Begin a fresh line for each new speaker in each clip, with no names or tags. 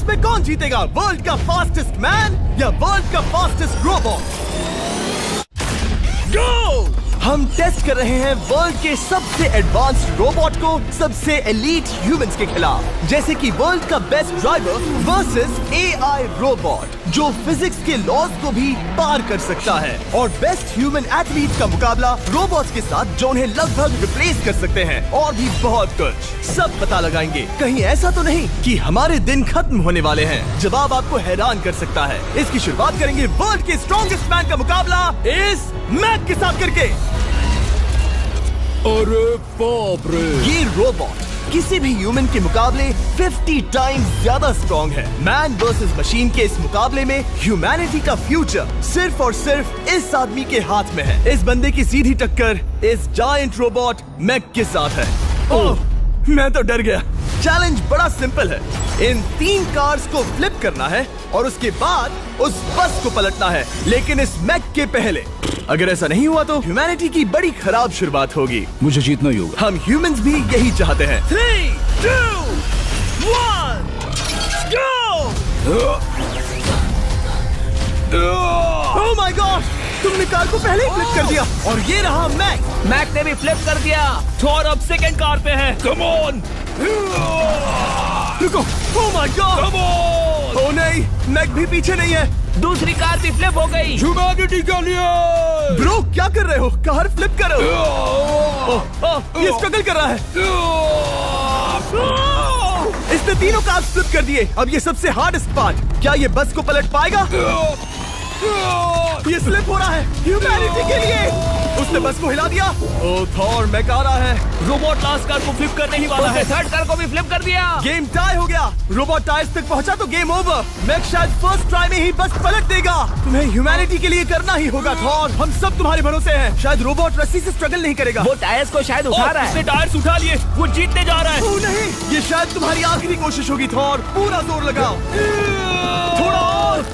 इसमें कौन जीतेगा, वर्ल्ड का फास्टेस्ट मैन या वर्ल्ड का फास्टेस्ट रोबोट? गो! हम टेस्ट कर रहे हैं वर्ल्ड के सबसे एडवांस्ड रोबोट को सबसे एलीट ह्यूमंस के खिलाफ, जैसे कि वर्ल्ड का best driver versus AI robot जो फिजिक्स के लॉज को भी पार कर सकता है, और बेस्ट ह्यूमन एथलीट का मुकाबला रोबोट्स के साथ जो उन्हें लगभग रिप्लेस कर सकते हैं, और भी बहुत कुछ। सब पता लगाएंगे। कहीं ऐसा तो नहीं कि हमारे दिन खत्म होने वाले हैं। जवाब आपको हैरान कर सकता है। इसकी शुरुआत करेंगे वर्ल्ड के स्ट्रॉन्गेस्ट मैन का मुकाबला इस मैक के साथ करके।
अरे बाप रे!
ये रोबोट किसी भी ह्यूमन के मुकाबले 50 टाइम्स ज्यादा स्ट्रॉन्ग है। मैन वर्सेस मशीन के इस मुकाबले में ह्यूमैनिटी का फ्यूचर सिर्फ और सिर्फ इस आदमी के हाथ में है। इस बंदे की सीधी टक्कर इस जायंट रोबोट मैक के साथ है। ओह, मैं तो डर गया। चैलेंज बड़ा सिंपल है। इन 3 कार्स को फ्लिप करना है और उसके बाद उस बस को पलटना है, लेकिन इस मैक के पहले। अगर ऐसा नहीं हुआ तो ह्यूमैनिटी की बड़ी खराब शुरुआत होगी।
मुझे जीतना ही होगा।
हम ह्यूमंस भी यही चाहते हैं। 3, 2, 1, go! Oh my God! तुमने कार को पहले ही फ्लिप कर दिया, और ये रहा मैक।
मैक ने भी फ्लिप कर दिया। थॉर अब सेकंड कार पे है।
Come on!
रुको! Oh my God!
Come on!
Oh नहीं, मैक भी पीछे नहीं है।
दूसरी कार भी फ्लिप हो गई।
ह्यूमैनिटी के लिए!
ब्रो, क्या कर रहे हो? कार फ्लिप करो। ये स्ट्रगल कर रहा है। इसने तीनों कार फ्लिप कर दिए। अब ये सबसे हार्डेस्ट पार्ट, क्या ये बस को पलट पाएगा? ये स्लिप हो रहा है ह्यूमैनिटी के लिए। उसने बस को हिला दिया। ओह थॉर, मैक आ रहा है।
रोबोट लास्ट कार को फ्लिप करने ही वाला है। थर्ड कार को भी फ्लिप कर दिया।
गेम टाई हो गया। रोबोट टायर्स तक पहुंचा तो गेम ओवर। मैक शायद फर्स्ट ट्राई में ही बस पलट देगा। तुम्हें ह्यूमैनिटी के लिए करना ही होगा थॉर। हम सब तुम्हारे भरोसे हैं। शायद रोबोट रस्सी से स्ट्रगल नहीं करेगा।
वो टायर्स को शायद उठा रहा है। उसने टायर्स उठा लिए। वो जीतने जा रहा है।
ओह नहीं, ये शायद तुम्हारी आखिरी कोशिश होगी थॉर। पूरा जोर लगाओ। थोड़ा और।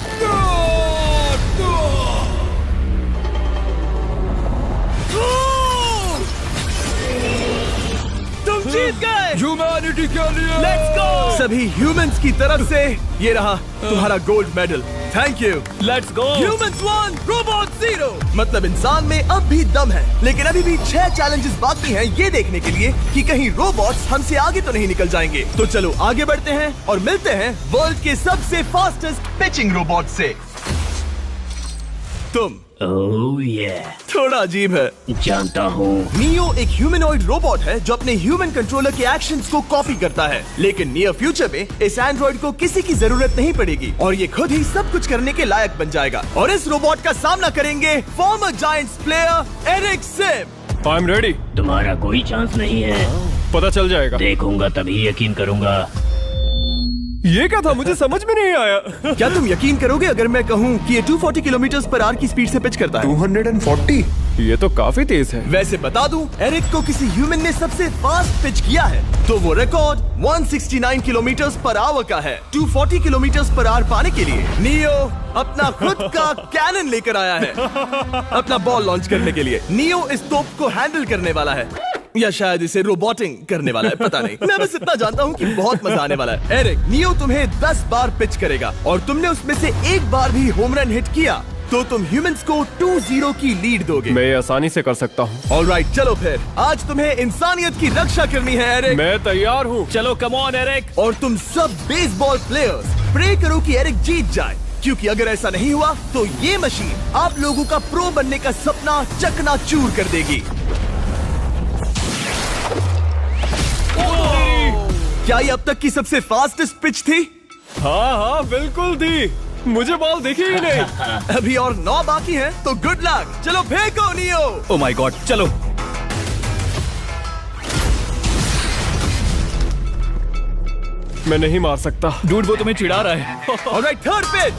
तुम जीत गए।
ह्यूमैनिटी के लिए!
Let's go! सभी ह्यूमंस की तरफ से ये रहा तुम्हारा gold medal. Thank you.
Let's go.
Humans 1, robot 0। मतलब इंसान में अब भी दम है, लेकिन अभी भी 6 चैलेंजेस बाकी हैं ये देखने के लिए कि कहीं रोबोट्स हमसे आगे तो नहीं निकल जाएंगे। तो चलो आगे बढ़ते हैं और मिलते हैं वर्ल्ड के सबसे फास्टेस्ट पिचिंग रोबोट से। तुम
ओह ये
थोड़ा अजीब है,
जानता हूँ।
नियो एक ह्यूमनॉइड रोबोट है जो अपने ह्यूमन कंट्रोलर के एक्शंस को कॉपी करता है, लेकिन नियर फ्यूचर में इस एंड्रॉइड को किसी की जरूरत नहीं पड़ेगी और ये खुद ही सब कुछ करने के लायक बन जाएगा। और इस रोबोट का सामना करेंगे former Giants player Eric Sim.
I am ready.
तुम्हारा कोई चांस नहीं है।
पता चल जाएगा।
देखूंगा तभी यकीन करूंगा।
ये क्या था, मुझे समझ में नहीं आया।
क्या तुम यकीन करोगे अगर मैं कहूँ कि ये 240 किलोमीटर/आवर की स्पीड से पिच करता है?
240? ये तो काफी तेज है।
वैसे बता दूं, एरिक को किसी ह्यूमन ने सबसे फास्ट पिच किया है तो वो रिकॉर्ड 169 किलोमीटर/आवर का है। 240 किलोमीटर/आवर पाने के लिए नियो अपना खुद का कैनन लेकर आया है अपना बॉल लॉन्च करने के लिए। नियो इस तोप को हैंडल करने वाला है, या शायद इसे रोबोटिंग करने वाला है, पता नहीं। मैं बस इतना जानता हूँ कि बहुत मजा आने वाला है। एरिक, नियो तुम्हें 10 बार पिच करेगा और तुमने उसमें से एक बार भी होम रन हिट किया तो तुम ह्यूमंस को 2-0 की लीड दोगे।
मैं ये आसानी से कर सकता हूँ।
ऑलराइट, चलो फिर आज तुम्हें इंसानियत की रक्षा करनी है एरिक।
मैं तैयार हूँ।
चलो कम ऑन एरिक।
और तुम सब बेसबॉल प्लेयर्स प्रे करो कि एरिक जीत जाए, क्योंकि अगर ऐसा नहीं हुआ तो ये मशीन आप लोगों का प्रो बनने का सपना चकनाचूर कर देगी। क्या ये अब तक की सबसे फास्टेस्ट पिच थी?
हाँ बिल्कुल थी। मुझे बॉल दिखी ही नहीं।
अभी और 9 बाकी हैं, तो गुड लक। चलो फेंको नियो।
ओह माय गॉड, चलो। मैं नहीं मार सकता।
डूड, वो तुम्हें चिढ़ा रहा है।
Alright, third pitch.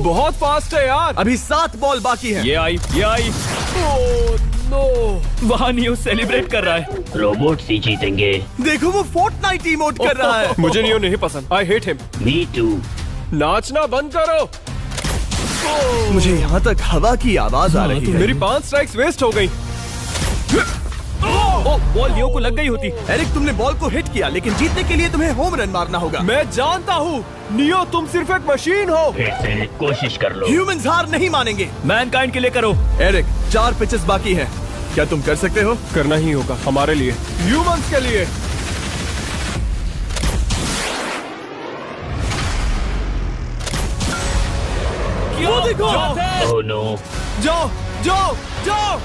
बहुत फास्ट है यार।
अभी 7 बॉल बाकी हैं।
ये आई।
वहाँ नियो सेलिब्रेट कर रहा है। रोबोट्स ही जीतेंगे।
देखो वो फोर्टनाइट इमोट कर रहा है।
मुझे नियो नहीं पसंद। I hate him.
Me too.
नाचना बंद करो।
मुझे यहाँ तक हवा की आवाज आ रही है।
मेरी 5 स्ट्राइक्स वेस्ट हो गई।
ओ, बॉल लियो को लग गई होती।
एरिक, तुमने बॉल को हिट किया, लेकिन जीतने के लिए तुम्हें होम रन मारना होगा।
मैं जानता हूँ नियो, तुम सिर्फ एक मशीन हो।
फिर से कोशिश कर लो।
ह्यूमंस हार नहीं मानेंगे।
मैनकाइंड के लिए करो।
एरिक, 4 पिचेस बाकी हैं। क्या तुम कर सकते हो?
करना ही होगा हमारे लिए, ह्यूमंस के लिए।
वो देखो।
Oh no.
जाओ जाओ जाओ।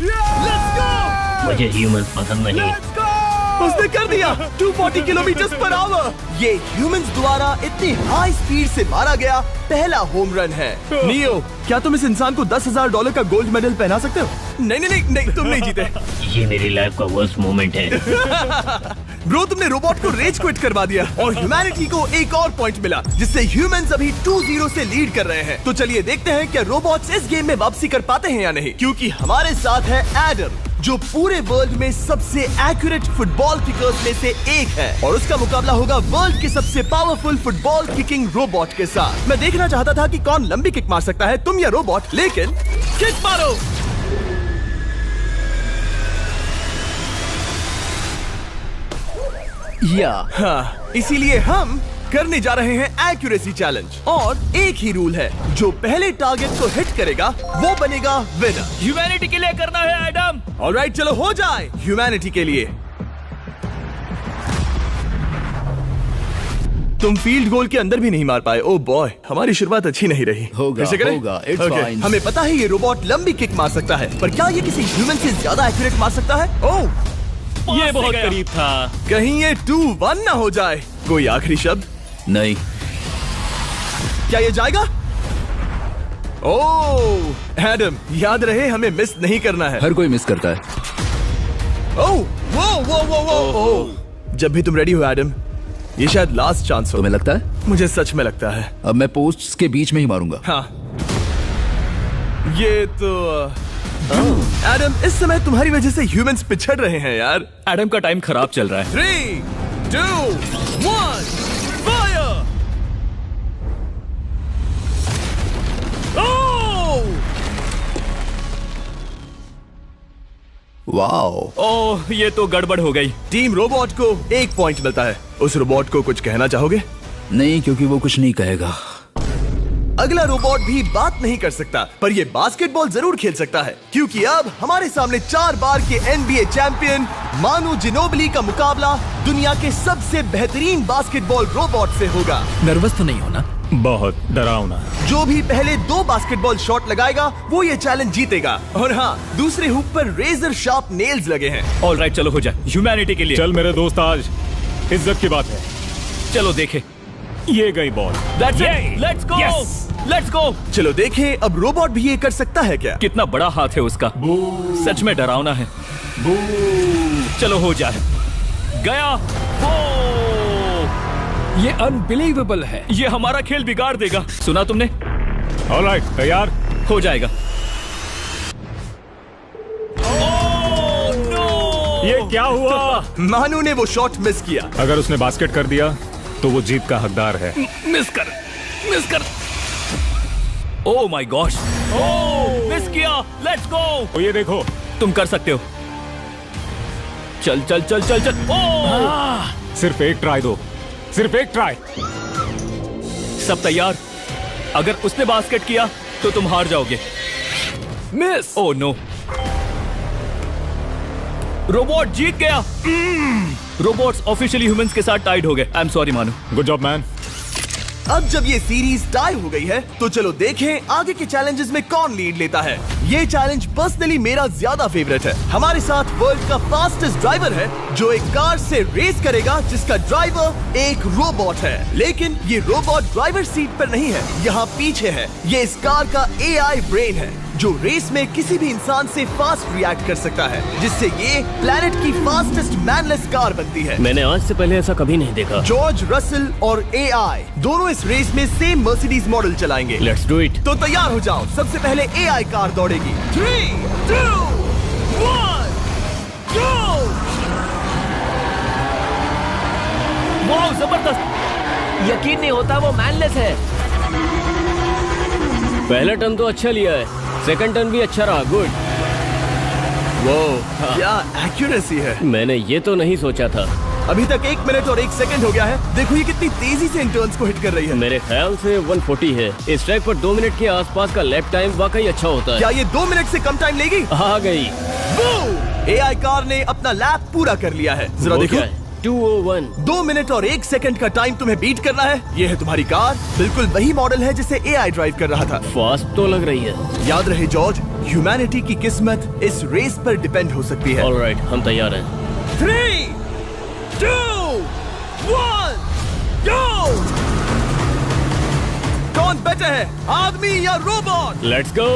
Let's go.
मुझे ह्यूमंस पसंद नहीं।
उसने कर दिया 240 किलोमीटर पर आवर। ये ह्यूमंस द्वारा इतनी हाई स्पीड से मारा गया पहला होम रन है। नियो, क्या तुम इस इंसान को $10,000 का गोल्ड मेडल पहना सकते हो? नहीं नहीं नहीं, नहीं तुम नहीं जीते।
ये मेरी लाइफ का वर्स्ट मोमेंट है।
ब्रो, तुमने रोबोट को रेज क्विट करवा दिया और ह्यूमैनिटी को एक और पॉइंट मिला, जिससे ह्यूमंस अभी 2-0 से लीड कर रहे हैं। तो चलिए देखते हैं क्या रोबोट्स इस गेम में वापसी कर पाते हैं या नहीं, क्योंकि हमारे साथ है एडम, जो पूरे वर्ल्ड में सबसे एक्यूरेट फुटबॉल किकर्स में से एक है, और उसका मुकाबला होगा वर्ल्ड के सबसे पावरफुल फुटबॉल किकिंग रोबोट के साथ। मैं देखना चाहता था कि कौन लंबी किक मार सकता है, तुम या रोबोट, लेकिन किक मारो। हाँ, इसीलिए हम करने जा रहे हैं एक्यूरेसी चैलेंज, और एक ही रूल है, जो पहले टारगेट को हिट करेगा वो बनेगा विनर।
ह्यूमैनिटी के लिए करना है एडम।
ऑलराइट, चलो हो जाए ह्यूमैनिटी के लिए। तुम फील्ड गोल के अंदर भी नहीं मार पाए। ओह बॉय, हमारी शुरुआत अच्छी नहीं रही।
होगा,
कैसे करें?
होगा, it's
Okay,
fine.
हमें पता है ये रोबोट लंबी किक मार सकता है, पर क्या ये किसी ह्यूमन से ज्यादा एक्यूरेट मार सकता है? ओह,
ये बहुत करीब था।
कहीं ये 2-1 ना हो जाए। कोई आखिरी शब्द?
नहीं।
क्या ये जाएगा? ओह एडम, याद रहे हमें मिस नहीं करना है।
हर कोई मिस करता है।
ओह वो वो वो वो ओह। जब भी तुम रेडी हो एडम, ये शायद लास्ट चांस हो।
तुम्हें लगता है?
मुझे सच में लगता है।
अब मैं पोस्ट्स के बीच में ही मारूंगा।
हाँ, ये तो एडम, इस समय तुम्हारी वजह से ह्यूमंस पिछड़ रहे हैं यार।
एडम का टाइम खराब चल रहा है।
3, 2, 1, फायर!
वाओ।
ओह, ये तो गड़बड़ हो गई।
टीम रोबोट को 1 पॉइंट मिलता है। उस रोबोट को कुछ कहना चाहोगे?
नहीं, क्योंकि वो कुछ नहीं कहेगा।
अगला रोबोट भी बात नहीं कर सकता, पर ये बास्केटबॉल जरूर खेल सकता है, क्योंकि अब हमारे सामने 4 बार के NBA चैंपियन मानु जिनोबिली का मुकाबला दुनिया के सबसे बेहतरीन बास्केटबॉल रोबोट से होगा।
नर्वस तो नहीं होना?
बहुत डरावना।
जो भी पहले 2 बास्केटबॉल शॉट लगाएगा वो ये चैलेंज जीतेगा। और हाँ, दूसरे हुक पर रेजर शार्प नेल्स लगे हैं।
ऑलराइट, चलो हो जाए ह्यूमैनिटी के लिए।
चल मेरे दोस्त, आज इज्जत की बात है।
चलो देखे।
ये गई ball.
That's it. Let's go.
Yes.
Let's go.
चलो देखें अब रोबोट भी ये कर सकता है क्या?
कितना बड़ा हाथ है उसका। सच में डरावना है। चलो हो जाए। गया।
ये अनबिलीवेबल है।
ये हमारा खेल बिगाड़ देगा। सुना तुमने?
ऑलराइट, तैयार?
हो जाएगा।
ये क्या हुआ?
मानु ने वो शॉट मिस किया।
अगर उसने बास्केट कर दिया तो वो जीत का हकदार है।
मिस कर। Oh my gosh. Oh, miss किया। Let's go.
तो ये देखो,
तुम कर सकते हो। चल। ओह,
सिर्फ एक ट्राई दो, सिर्फ एक ट्राई।
सब तैयार? अगर उसने बास्केट किया तो तुम हार जाओगे।
मिस।
ओह नो, रोबोट जीत गया। रोबोट्स ऑफिशियली ह्यूमंस के साथ टाइड हो गए। आई एम सॉरी मानु।
Good job man.
अब जब ये सीरीज टाई हो गई है, तो चलो देखें आगे के चैलेंजेस में कौन लीड लेता है। ये चैलेंज पर्सनली मेरा ज्यादा फेवरेट है। हमारे साथ वर्ल्ड का फास्टेस्ट ड्राइवर है, जो एक कार से रेस करेगा जिसका ड्राइवर एक रोबोट है। लेकिन ये रोबोट ड्राइवर सीट पर नहीं है, यहाँ पीछे है। ये इस कार का AI ब्रेन है, जो रेस में किसी भी इंसान से फास्ट रिएक्ट कर सकता है, जिससे ये प्लेनेट की फास्टेस्ट मैनलेस कार बनती है।
मैंने आज से पहले ऐसा कभी नहीं देखा।
जॉर्ज रसल और AI दोनों इस रेस में सेम मर्सिडीज मॉडल चलाएंगे।
Let's do it.
तो तैयार हो जाओ, सबसे पहले AI कार दौड़ेगी। 3, 2, 1, go!
वाह, जबरदस्त।
यकीन नहीं होता वो मैनलेस है।
पहला टर्न तो अच्छा लिया है, सेकंड टर्न भी अच्छा रहा। गुड।
वो
क्या एक्यूरेसी है।
मैंने ये तो नहीं सोचा था।
अभी तक 1 मिनट और 1 सेकंड हो गया है। देखो ये कितनी तेजी से इन टर्न्स को हिट कर रही है।
मेरे ख्याल से 140 है। इस ट्रैक पर 2 मिनट के आसपास का लैप टाइम वाकई अच्छा होता है।
क्या ये 2 मिनट से कम टाइम लेगी?
आ गई।
एआई कार ने अपना लैप पूरा कर लिया है। जरा
वो
देखो।
क्या है? 201।
2 मिनट और 1 सेकंड का टाइम तुम्हें बीट करना है। ये है तुम्हारी कार। बिल्कुल वही मॉडल है जिसे एआई ड्राइव कर रहा था।
फास्ट तो लग रही है।
याद रहे जॉर्ज, ह्यूमैनिटी की किस्मत इस रेस पर डिपेंड हो सकती है।
ऑलराइट, हम तैयार हैं।
3, 2, 1, go! कौन बेटर है, आदमी या robot?
Let's go.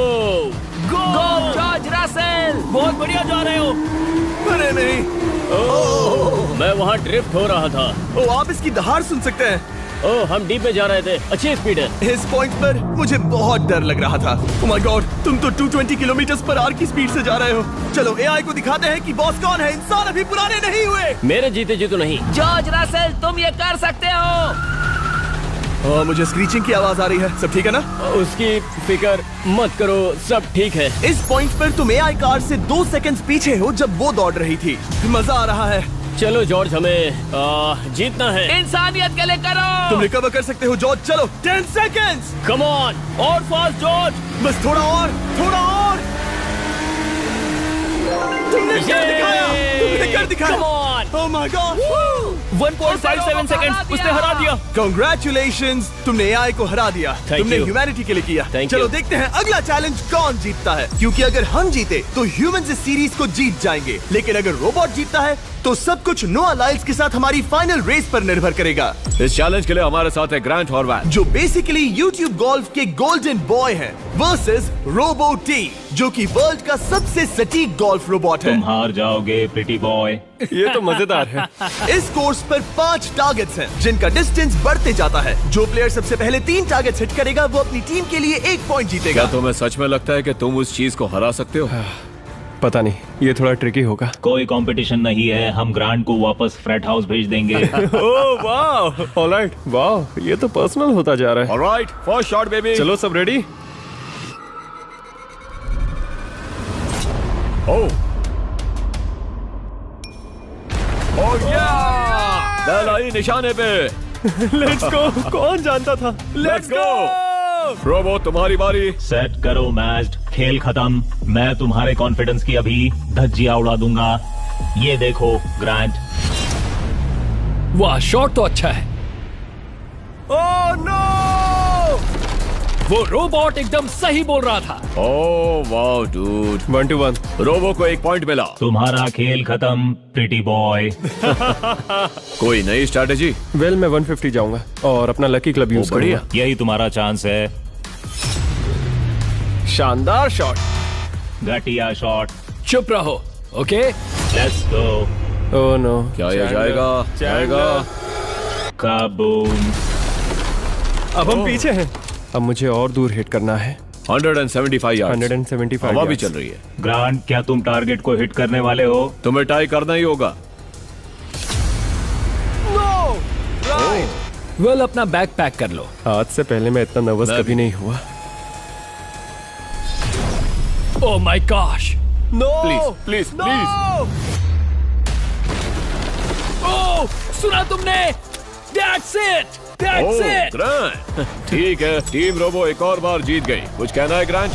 Go George Russell.
बहुत बढ़िया जा रहे हो।
अरे नहीं।
मैं वहाँ ड्रिफ्ट हो रहा था।
ओ, आप इसकी दहाड़ सुन सकते हैं।
ओह, हम डीप में जा रहे थे। अच्छी स्पीड है।
इस पॉइंट पर मुझे बहुत डर लग रहा था। ओह माय गॉड, तुम तो 220 किलोमीटर पर आवर की स्पीड से जा रहे हो। चलो एआई को दिखाते हैं कि बॉस कौन है। इंसान अभी पुराने नहीं हुए।
मेरे जीते जी तो नहीं।
जॉर्ज रसेल, तुम ये कर सकते हो।
मुझे स्क्रीचिंग की आवाज आ रही है। सब ठीक है ना?
उसकी फिक्र मत करो, सब ठीक है।
इस पॉइंट पर तुम एआई कार से 2 सेकंड्स पीछे हो जब वो दौड़ रही थी। मजा आ रहा है।
चलो जॉर्ज, हमें जीतना है।
इंसानियत के लिए करो।
तुम रिकवर कर सकते हो जॉर्ज। चलो 10 सेकंड्स।
कम ऑन, और फास्ट जॉर्ज।
बस थोड़ा और, थोड़ा और। तुमने कर दिखाया। तुमने कर दिखाया।
Come on.
Oh my God.
1.57 second उसने हरा दिया।
Congratulations, तुमने एआई को हरा दिया।
Thank
तुमने
you.
ह्यूमैनिटी के लिए किया।
Thank
चलो
you.
देखते हैं अगला चैलेंज कौन जीतता है। क्योंकि अगर हम जीते तो ह्यूमंस इस सीरीज को जीत जाएंगे, लेकिन अगर रोबोट जीतता है तो सब कुछ नोआ लाइल्स के साथ हमारी फाइनल रेस पर निर्भर करेगा।
इस चैलेंज के लिए हमारे साथ है ग्रांट हॉर्वैट,
जो बेसिकली यूट्यूब गोल्फ के गोल्डन बॉय हैं, वर्सेस रोबो टी, जो कि वर्ल्ड का सबसे सटीक गोल्फ रोबोट है।
तुम हार जाओगे प्रिटी बॉय।
ये तो मजेदार है।
इस कोर्स पर 5 टारगेट्स हैं, जिनका डिस्टेंस बढ़ते जाता है। जो प्लेयर सबसे पहले 3 टारगेट्स हिट करेगा वो अपनी टीम के लिए 1 पॉइंट जीतेगा।
क्या तुम्हें सच में लगता है कि तुम उस चीज को हरा सकते हो?
पता नहीं, ये थोड़ा ट्रिकी होगा।
कोई कंपटीशन नहीं है, हम ग्रांट को वापस फ्रेट हाउस भेज देंगे।
ओह वाह, ऑलराइट, वाह, ये तो पर्सनल होता जा रहा है।
Alright, first shot baby.
चलो सब रेडी?
ओह या! बैल आई निशाने पे।
Let's go. कौन जानता था?
Let's go. रोबो, तुम्हारी बारी।
सेट करो मैच, खेल खत्म। मैं तुम्हारे कॉन्फिडेंस की अभी धज्जियां उड़ा दूंगा। ये देखो ग्रांट।
वाह, शॉट तो अच्छा है।
Oh no!
वो रोबोट एकदम सही बोल रहा था।
Oh wow dude.
1 to 1।
Robo को 1 पॉइंट मिला।
तुम्हारा खेल खत्म प्रिटी बॉय।
कोई नई स्ट्रैटेजी?
वेल, मैं 150 जाऊंगा और अपना लकी क्लब यूज
बढ़िया।
करूंगा।
यही तुम्हारा चांस है।
शानदार शॉट।
घटिया शॉट।
चुप रहो, okay?
Let's go.
Oh no.
क्या ये जाएगा? जाएगा।
काबूम।
अब हम पीछे हैं। अब मुझे और दूर हिट करना है।
175 यार्ड्स।
175
हवा भी
yards।
चल रही है।
ग्रांट, क्या तुम टारगेट को हिट करने वाले हो?
तुम्हें टाई करना ही होगा।
वेल, अपना बैग पैक कर लो।
आज से पहले मैं इतना नर्वस
मैं
कभी
भी।
नहीं हुआ।
Oh my gosh.
No!
Please please please.
Oh, सुना तुमने? That's it! That's it!
Grant, ठीक है, टीम रोबो एक और बार जीत गई। कुछ कहना है ग्रांट?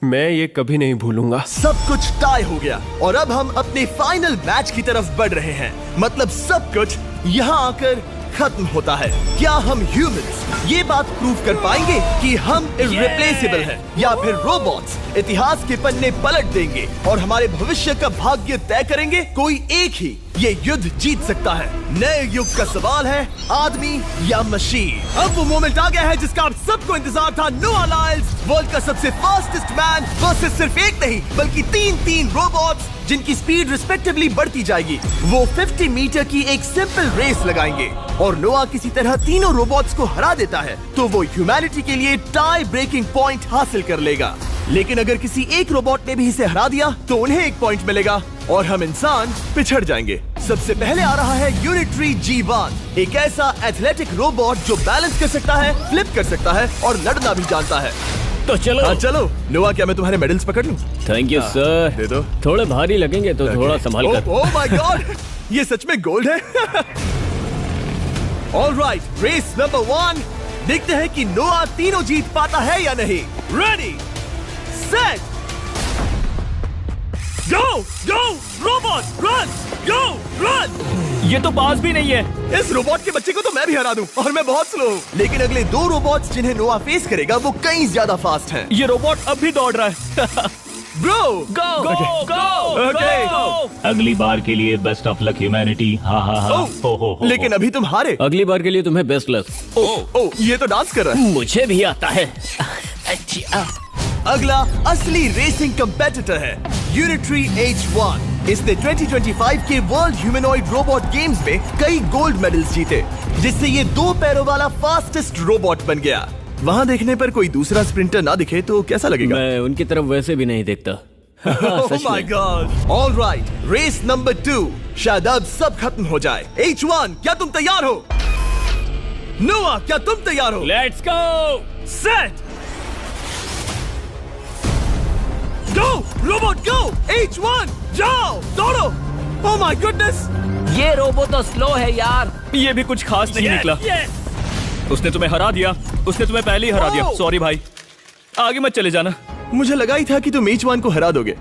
मैं ये कभी नहीं भूलूंगा।
सब कुछ टाई हो गया और अब हम अपने फाइनल मैच की तरफ बढ़ रहे हैं। मतलब सब कुछ यहाँ आकर खत्म होता है। क्या हम ह्यूमंस ये बात प्रूव कर पाएंगे कि हम इररिप्लेसेबल हैं, या फिर रोबोट्स इतिहास के पन्ने पलट देंगे और हमारे भविष्य का भाग्य तय करेंगे? कोई एक ही ये युद्ध जीत सकता है। नए युग का सवाल है, आदमी या मशीन। अब वो मोमेंट आ गया है जिसका आप सबको इंतजार था। नोआ लाइल्स, वर्ल्ड का सबसे फास्टेस्ट मैन वर्सेस सिर्फ एक नहीं बल्कि 3 रोबोट्स, जिनकी स्पीड रिस्पेक्टिवली बढ़ती जाएगी। वो 50 मीटर की एक सिंपल रेस लगाएंगे और नोआ किसी तरह तीनों रोबोट्स को हरा देता है तो वो ह्यूमैनिटी के लिए टाई ब्रेकिंग पॉइंट हासिल कर लेगा। लेकिन अगर किसी एक रोबोट ने भी इसे हरा दिया तो उन्हें 1 पॉइंट मिलेगा और हम इंसान पिछड़ जाएंगे। सबसे पहले आ रहा है यूनिट्री G1, एक ऐसा एथलेटिक रोबोट जो बैलेंस कर सकता है, फ्लिप कर सकता है और लड़ना भी जानता है।
तो चलो।
हाँ चलो। नोआ, क्या मैं तुम्हारे मेडल्स पकड़ लूं?
Thank you sir.
दे दो।
थोड़े भारी लगेंगे तो थोड़ा संभाल कर।
ओह माय गॉड, ये सच में गोल्ड है। Alright, race number 1। देखते हैं कि नोआ तीनों जीत पाता है या नहीं। रेडी, सेट, गो गो रोबोट, रन गो रन।
ये तो पास भी नहीं है।
इस रोबोट के बच्चे को तो मैं भी हरा दूं, और मैं बहुत स्लो हूं। लेकिन अगले 2 रोबोट्स जिन्हें नोआ फेस करेगा वो कहीं ज्यादा फास्ट हैं।
ये रोबोट अब भी दौड़ रहा है।
ब्रो,
गो गो
ओके।
अगली बार के लिए बेस्ट ऑफ लक ह्यूमैनिटी। हाँ हाँ हाँ। हो।
लेकिन अभी तुम हारे।
अगली बार के लिए तुम्हें बेस्ट लक।
ओ, ये तो डांस कर रहा है।
मुझे भी आता है।
अगला असली रेसिंग कंपेटिटर है यूनिट्री H1। इसने 2025 के वर्ल्ड ह्यूमनॉइड रोबोट गेम्स में कई गोल्ड मेडल्स जीते, जिससे ये 2 पैरों वाला फास्टेस्ट रोबोट बन गया। वहाँ देखने पर कोई दूसरा स्प्रिंटर ना दिखे तो कैसा लगेगा?
मैं उनकी तरफ वैसे भी नहीं देखता।
Oh my God! All right, race number 2। शायद अब सब खत्म हो जाए। H1, क्या तुम तैयार हो? नोआ, क्या तुम तैयार हो?
Let's go.
Set, go robot go. H1, जाओ दौड़ो। Oh my goodness!
ये रोबो तो स्लो है यार।
ये भी कुछ खास नहीं निकला। उसने तुम्हें हरा दिया। उसने तुम्हें पहले ही हरा दिया। सॉरी भाई, आगे मत चले जाना।
मुझे लगा ही था कि तुम H1 को हरा दोगे,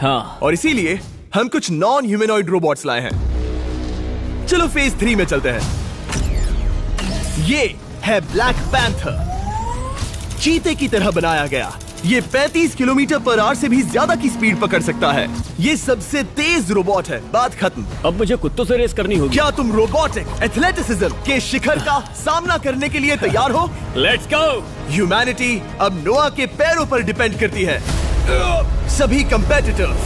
हाँ।
और इसीलिए हम कुछ नॉन ह्यूमनॉइड रोबोट्स लाए हैं। चलो फेज 3 में चलते हैं। ये है ब्लैक पैंथर, चीते की तरह बनाया गया। ये 35 किलोमीटर पर आवर से भी ज्यादा की स्पीड पकड़ सकता है। ये सबसे तेज रोबोट है। बात खत्म।
अब मुझे कुत्तों से रेस करनी होगी।
क्या तुम रोबोटिक एथलेटिसिज्म के शिखर का सामना करने के लिए तैयार हो?
Let's go.
ह्यूमैनिटी अब नोआ के पैरों पर डिपेंड करती है। सभी कंपेटिटर्स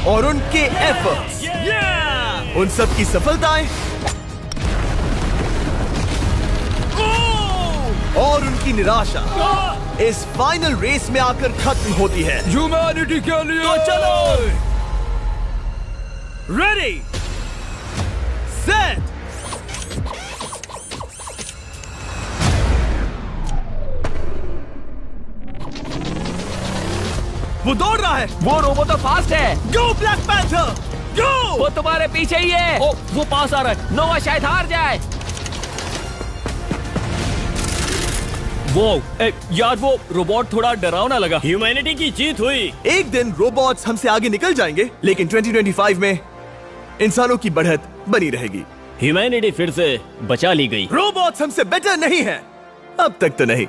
और उनके एफर्ट्स, उन सब की सफलताएं और उनकी निराशा इस फाइनल रेस में आकर खत्म होती है।
ह्यूमैनिटी के लिए
तो चलो। रेडी, सेट, वो दौड़ रहा है।
वो रोबो तो फास्ट है।
गो ब्लैक पैंथर, गो।
वो तुम्हारे पीछे ही है।
ओ, वो पास आ रहा है।
नोआ शायद हार जाए।
वो यार, वो रोबोट थोड़ा डरावना लगा।
ह्यूमैनिटी की जीत हुई।
एक दिन रोबोट्स हमसे आगे निकल जाएंगे, लेकिन 2025 में इंसानों की बढ़त बनी रहेगी।
ह्यूमैनिटी फिर से बचा ली गई।
रोबोट्स हमसे बेटर नहीं है, अब तक तो नहीं।